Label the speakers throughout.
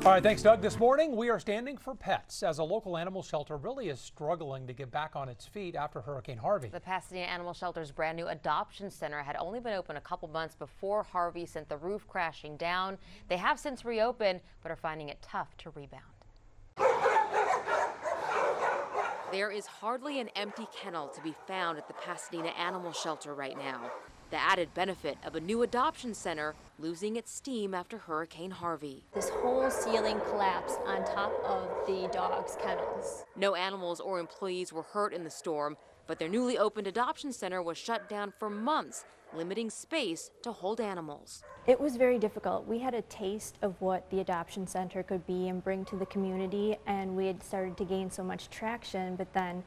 Speaker 1: All right, thanks, Doug. This morning, we are standing for pets as a local animal shelter really is struggling to get back on its feet after Hurricane Harvey.
Speaker 2: The Pasadena Animal Shelter's brand new adoption center had only been open a couple months before Harvey sent the roof crashing down. They have since reopened, but are finding it tough to rebound. There is hardly an empty kennel to be found at the Pasadena Animal Shelter right now. The added benefit of a new adoption center losing its steam after Hurricane Harvey.
Speaker 3: This whole ceiling collapsed on top of the dogs' kennels.
Speaker 2: No animals or employees were hurt in the storm, but their newly opened adoption center was shut down for months, limiting space to hold animals.
Speaker 3: It was very difficult. We had a taste of what the adoption center could be and bring to the community, and we had started to gain so much traction, but then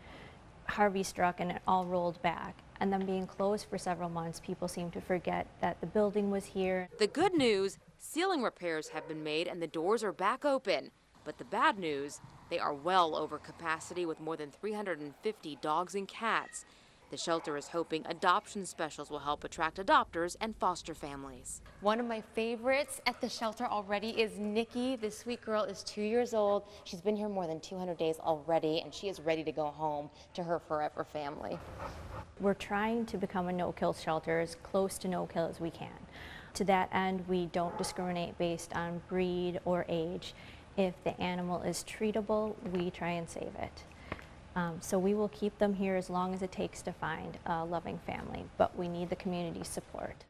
Speaker 3: Harvey struck and it all rolled back. And then being closed for several months, people seemed to forget that the building was here.
Speaker 2: The good news, ceiling repairs have been made and the doors are back open. But the bad news, they are well over capacity with more than 350 dogs and cats. The shelter is hoping adoption specials will help attract adopters and foster families. One of my favorites at the shelter already is Nikki. This sweet girl is 2 years old. She's been here more than 200 days already, and she is ready to go home to her forever family.
Speaker 3: We're trying to become a no-kill shelter, as close to no-kill as we can. To that end, we don't discriminate based on breed or age. If the animal is treatable, we try and save it. So we will keep them here as long as it takes to find a loving family, but we need the community support.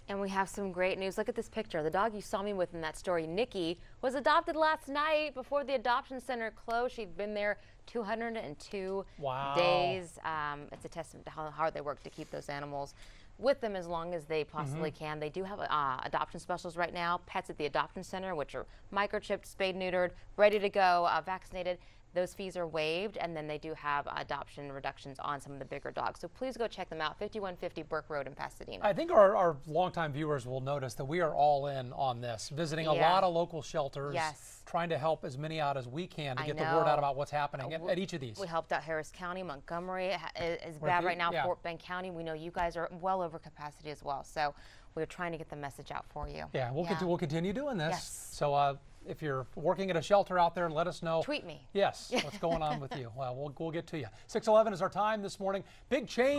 Speaker 2: And we have some great news. Look at this picture. The dog you saw me with in that story, Nikki, was adopted last night before the adoption center closed. She'd been there 202 days. It's a testament to how hard they work to keep those animals with them as long as they possibly can. They do have adoption specials right now. Pets at the adoption center, which are microchipped, spayed, neutered, ready to go, vaccinated. Those fees are waived, and then they do have adoption reductions on some of the bigger dogs. So please go check them out, 5150 Burke Road in Pasadena.
Speaker 1: I think our longtime viewers will notice that we are all in on this, visiting a lot of local shelters, trying to help as many out as we can to get the word out about what's happening at each of these.
Speaker 2: We helped out Harris County. Montgomery is bad right now. Fort Bend County, we know you guys are well over capacity as well. So we're trying to get the message out for you.
Speaker 1: Yeah, we'll continue doing this. So if you're working at a shelter out there, let us know.
Speaker 2: Tweet me.
Speaker 1: Yes, what's going on with you. Well, we'll get to you. 6:11 is our time this morning. Big change.